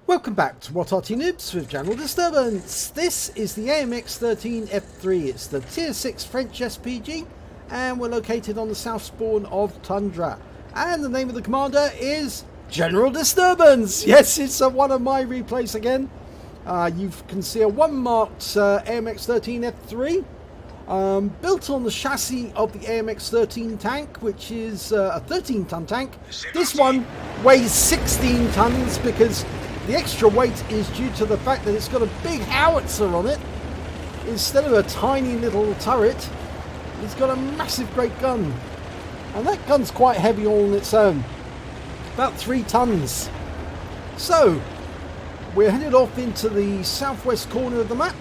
Welcome back to What Arty Noobs with General Disturbance. This is the AMX 13F3. It's the Tier 6 French SPG and we're located on the south spawn of Tundra. And the name of the commander is General Disturbance. Yes, it's one of my replays again. You can see a one-marked AMX 13F3 built on the chassis of the AMX 13 tank, which is a 13-ton tank. This one weighs 16 tons because the extra weight is due to the fact that it's got a big howitzer on it. Instead of a tiny little turret, it's got a massive great gun. And that gun's quite heavy all on its own. About 3 tons. So, we're headed off into the southwest corner of the map.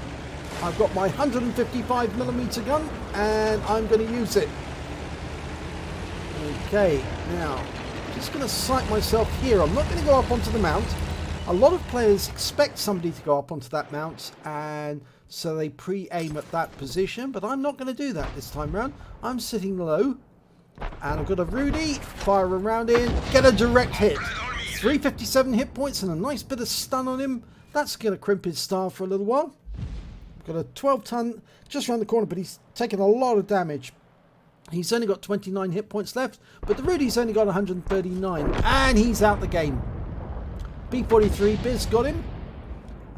I've got my 155mm gun and I'm going to use it. Okay, now, just going to sight myself here. I'm not going to go up onto the mount. A lot of players expect somebody to go up onto that mount, and so they pre-aim at that position, but I'm not going to do that this time round. I'm sitting low, and I've got a Rudy, fire around in, get a direct hit. 357 hit points and a nice bit of stun on him. That's going to crimp his star for a little while. Got a 12-ton just around the corner, but he's taken a lot of damage. He's only got 29 hit points left, but the Rudy's only got 139, and he's out the game. P43 Biz got him.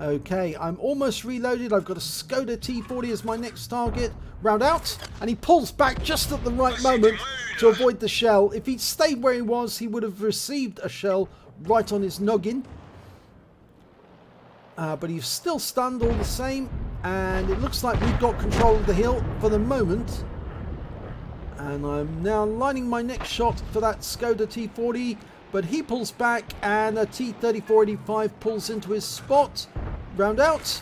Okay, I'm almost reloaded. I've got a Skoda T40 as my next target. Round out, and he pulls back just at the right moment to avoid the shell. If he'd stayed where he was, he would have received a shell right on his noggin. But he's still stunned all the same, and it looks like we've got control of the hill for the moment. And I'm now lining my next shot for that Skoda T40. But he pulls back and a T-3485 pulls into his spot. Round out.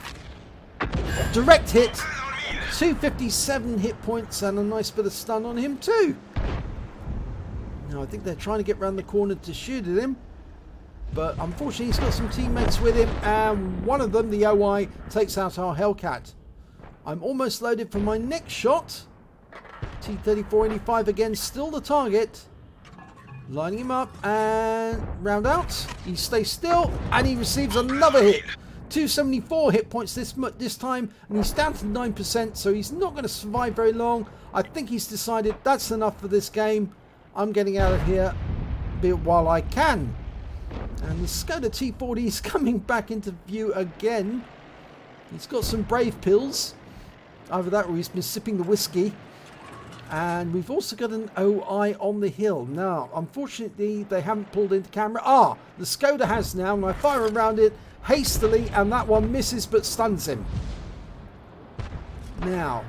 Direct hit. 257 hit points and a nice bit of stun on him too. Now I think they're trying to get round the corner to shoot at him. But unfortunately he's got some teammates with him. And one of them, the OI, takes out our Hellcat. I'm almost loaded for my next shot. T-3485 again, still the target. Lining him up and round out. He stays still and he receives another hit. 274 hit points this time, and he's down to 9%, so he's not going to survive very long. I think he's decided that's enough for this game. I'm getting out of here while I can. And the Skoda T40 is coming back into view again. He's got some brave pills. Either that or he's been sipping the whiskey. And we've also got an OI on the hill. Now, unfortunately, they haven't pulled into camera. The Skoda has now, and I fire around it hastily, and that one misses but stuns him. Now,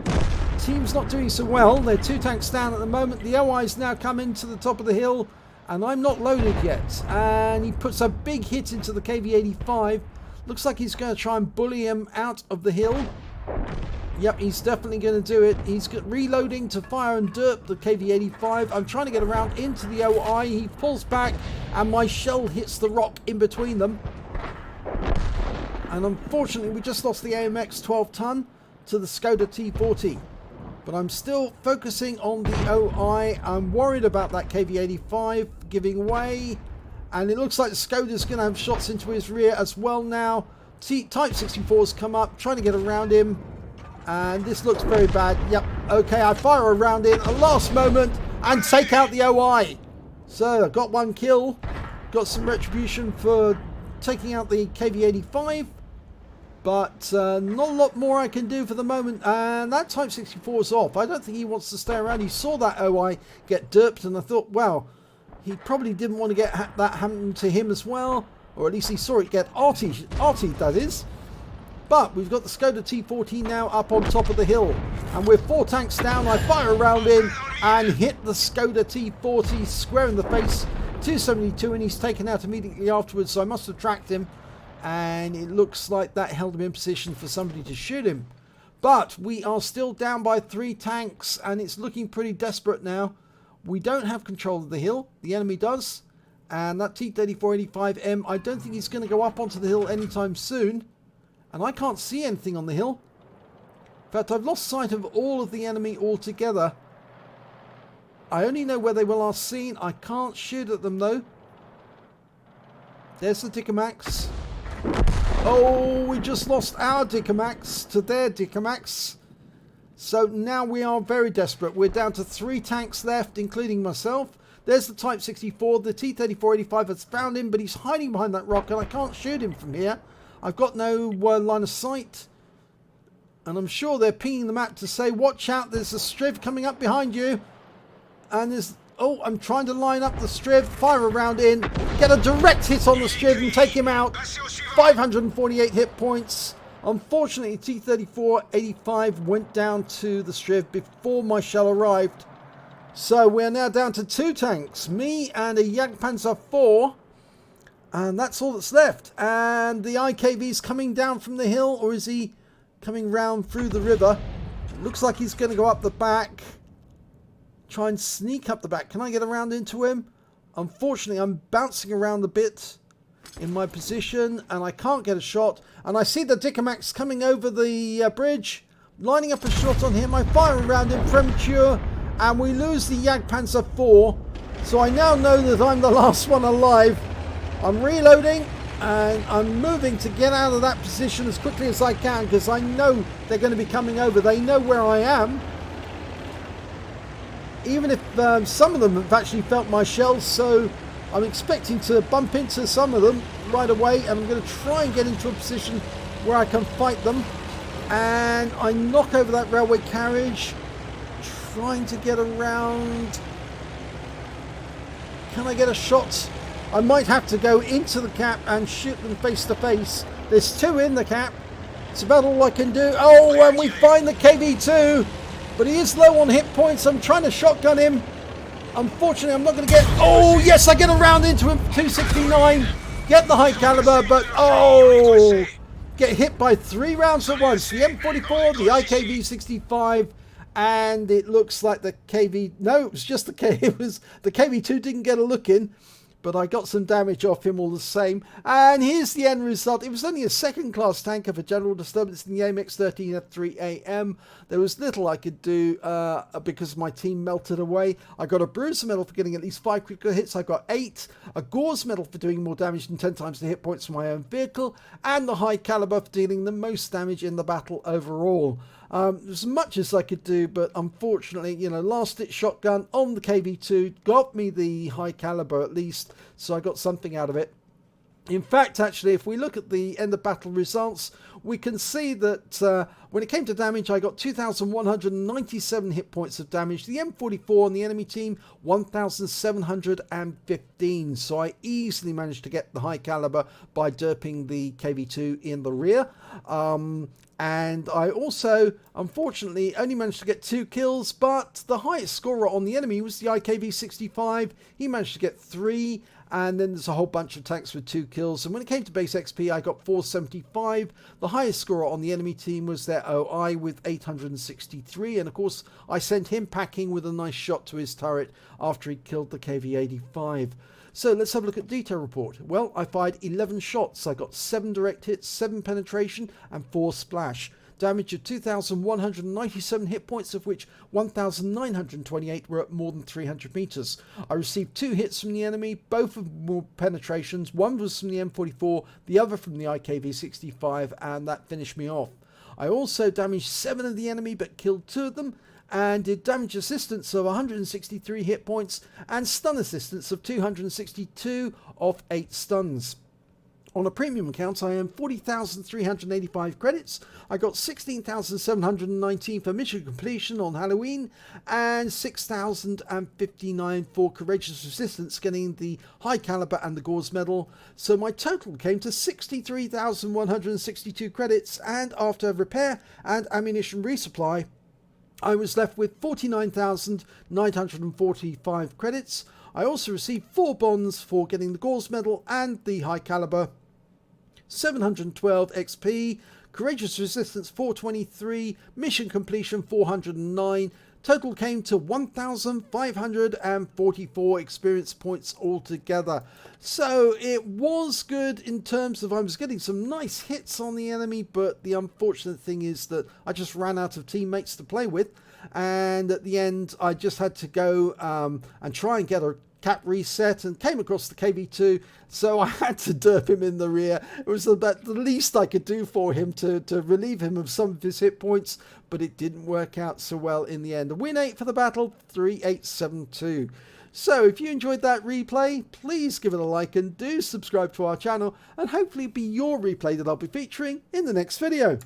team's not doing so well. They're 2 tanks down at the moment. The OI's now come into the top of the hill, and I'm not loaded yet. And he puts a big hit into the KV-85. Looks like he's going to try and bully him out of the hill. Yep, he's definitely going to do it. He's reloading to fire and derp the KV-85. I'm trying to get around into the OI. He pulls back and my shell hits the rock in between them. And unfortunately, we just lost the AMX 12-ton to the Skoda T40. But I'm still focusing on the OI. I'm worried about that KV-85 giving way. And it looks like the Skoda's going to have shots into his rear as well now. Type 64's come up, trying to get around him. And this looks very bad. Yep. Okay, I fire around in a last moment and take out the OI. So I got 1 kill. Got some retribution for taking out the KV-85. But not a lot more I can do for the moment. And that Type 64 is off. I don't think he wants to stay around. He saw that OI get derped and I thought, well, he probably didn't want to get that happen to him as well. Or at least he saw it get Arty, that is. But we've got the Skoda T40 now up on top of the hill. And we're 4 tanks down. I fire around in and hit the Skoda T40 square in the face. 272, and he's taken out immediately afterwards. So I must have tracked him. And it looks like that held him in position for somebody to shoot him. But we are still down by 3 tanks. And it's looking pretty desperate now. We don't have control of the hill. The enemy does. And that T-3485M, I don't think he's going to go up onto the hill anytime soon. And I can't see anything on the hill. In fact, I've lost sight of all of the enemy altogether. I only know where they were last seen. I can't shoot at them though. There's the Dickermax. Oh, we just lost our Dicamax to their Dicamax. So now we are very desperate. We're down to 3 tanks left, including myself. There's the Type 64. The T-3485 has found him, but he's hiding behind that rock, and I can't shoot him from here. I've got no line of sight. And I'm sure they're pinging the map to say, watch out, there's a Striv coming up behind you. And there's... Oh, I'm trying to line up the Striv, fire a round in, get a direct hit on the Striv and take him out. 548 hit points. Unfortunately, T-3485 went down to the Striv before my shell arrived. So we're now down to 2 tanks, me and a Jagdpanzer 4. And that's all that's left. And the IKV's coming down from the hill, or is he coming round through the river? Looks like he's going to go up the back. Try and sneak up the back. Can I get around into him? Unfortunately, I'm bouncing around a bit in my position and I can't get a shot. And I see the Dicamax coming over the bridge, lining up a shot on him. I fire around him premature and we lose the Jagdpanzer 4. So I now know that I'm the last one alive. I'm reloading and I'm moving to get out of that position as quickly as I can because I know they're going to be coming over. They know where I am. Even if some of them have actually felt my shells, so I'm expecting to bump into some of them right away, and I'm going to try and get into a position where I can fight them. And I knock over that railway carriage, trying to get around. Can I get a shot? I might have to go into the cap and shoot them face to face. There's 2 in the cap. It's about all I can do. Oh, and we find the KV2. But he is low on hit points. I'm trying to shotgun him. Unfortunately, I'm not going to get... Oh, yes, I get around into him. 269. Get the high caliber, but... Oh! Get hit by 3 rounds at once. The M44, the IKV-65, and it looks like the KV... No, it was just the K... It was the KV-2 didn't get a look in. But I got some damage off him all the same. And here's the end result. It was only a second-class tanker for general disturbance in the AMX 13F3AM. There was little I could do because my team melted away. I got a Bruiser medal for getting at least 5 critical hits. I got 8. A Gore's medal for doing more damage than 10 times the hit points from my own vehicle. And the high caliber for dealing the most damage in the battle overall. As much as I could do, but unfortunately, you know, last hit shotgun on the KV2 got me the high caliber at least, so I got something out of it. In fact, actually, if we look at the end of battle results, we can see that when it came to damage, I got 2,197 hit points of damage. The M44 on the enemy team, 1,715. So I easily managed to get the high caliber by derping the KV2 in the rear. And I also, unfortunately, only managed to get 2 kills, but the highest scorer on the enemy was the IKV-65. He managed to get 3, and then there's a whole bunch of tanks with 2 kills. And when it came to base XP, I got 475. The highest scorer on the enemy team was their OI with 863. And of course, I sent him packing with a nice shot to his turret after he killed the KV-85. So let's have a look at detail report. Well, I fired 11 shots. I got 7 direct hits, 7 penetration, and 4 splash. Damage of 2,197 hit points, of which 1,928 were at more than 300 meters. I received 2 hits from the enemy, both of them were penetrations. One was from the M44, the other from the IKV-65, and that finished me off. I also damaged 7 of the enemy, but killed 2 of them, and did damage assistance of 163 hit points and stun assistance of 262 off 8 stuns. On a premium account, I earned 40,385 credits. I got 16,719 for mission completion on Halloween and 6,059 for courageous resistance, getting the high caliber and the Gore's medal. So my total came to 63,162 credits, and after repair and ammunition resupply, I was left with 49,945 credits. I also received 4 bonds for getting the Gore's medal and the high caliber, 712 XP, courageous resistance 423, mission completion 409. Total came to 1,544 experience points altogether. So it was good in terms of I was getting some nice hits on the enemy, but the unfortunate thing is that I just ran out of teammates to play with. And at the end, I just had to go and try and get a cap reset and came across the KV2, so I had to derp him in the rear. It was about the least I could do for him to relieve him of some of his hit points, but it didn't work out so well in the end. A win 8 for the battle, 3872. So if you enjoyed that replay, please give it a like and do subscribe to our channel, and hopefully it'll be your replay that I'll be featuring in the next video.